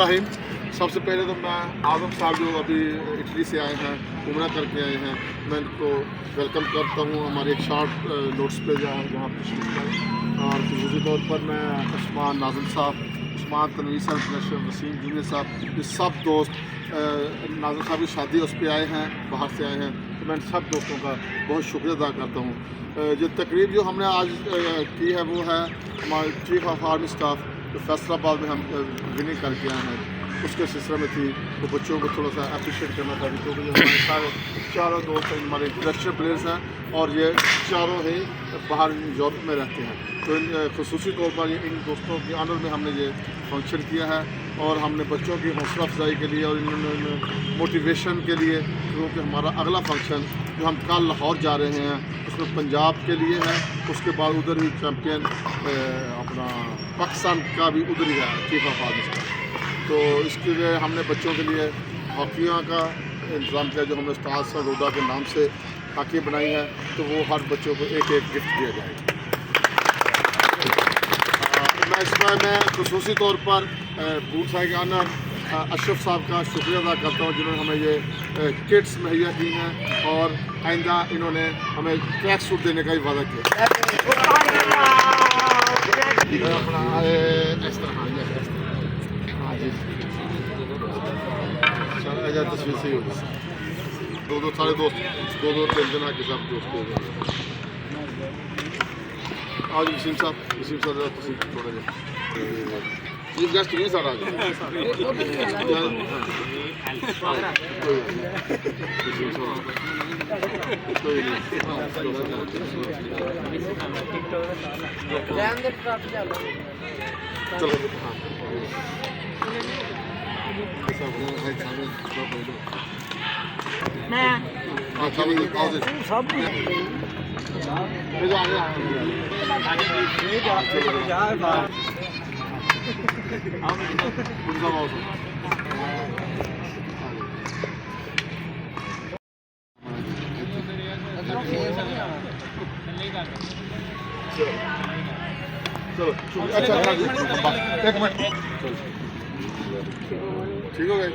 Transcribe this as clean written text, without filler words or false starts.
रहीम। सबसे पहले तो मैं आज़म साहब जो अभी इटली से आए हैं, उम्रा करके आए हैं, मैं इनको वेलकम करता हूँ हमारे एक शॉर्ट नोट्स पे जहाँ तशरीफ लाए। और खसूसी तौर पर मैं उस्मान नाज़िम साहब, उस्मान तनवीर साहब, वसीम जूनियर साहब, ये सब दोस्त नाज़िम साहब की शादी उस पर आए हैं, बाहर से आए हैं, तो मैं सब दोस्तों का बहुत शुक्रिया अदा करता हूँ। जो तकरीब जो हमने आज की है वो है हमारे चीफ ऑफ आर्मी स्टाफ जो फैसलाबाद में हम विनिंग करके आए हैं, उसके सिलसिले में थी। तो बच्चों को थोड़ा सा अप्रिशिएट करना था क्योंकि जो हमारे सारे चारों दोस्त हमारे इंटरनेशनल प्लेयर्स हैं और ये चारों ही बाहर यूरोप में रहते हैं। तो खसूसी तौर पर इन दोस्तों की ऑनर में हमने ये फंक्शन किया है और हमने बच्चों की हौसला अफजाई के लिए और इन्होंने मोटिवेशन के लिए, क्योंकि हमारा अगला फंक्शन जो हम कल लाहौर जा रहे हैं उसमें पंजाब के लिए है, उसके बाद उधर ही चैम्पियन अपना पाकिस्तान का भी उधर ही है चीफ ऑफ आर्मी का। तो इसके लिए हमने बच्चों के लिए हॉकियाँ का इंतज़ाम किया, जो हमने उस्ताद सर रोडा के नाम से हॉकी बनाई है, तो वो हर बच्चों को एक एक गिफ्ट दिया जाएगा। मैं खसूसी तौर पर बूट साहिब के ऑनर अशरफ साहब का शुक्रिया अदा करता हूँ जिन्होंने हमें ये किट्स मुहैया की हैं और आइंदा इन्होंने हमें ट्रैक सूट देने का ही वादा किया। अपना इस तरह हाँ जी तस्वीर सही होगी। दो सारे दोस्त दो टेंशन है कि सब दोस्त आज वसीम साहब थोड़ा जा चीफ गेस्ट नहीं सारा चलो अच्छा एक मिनट ठीक हो गए।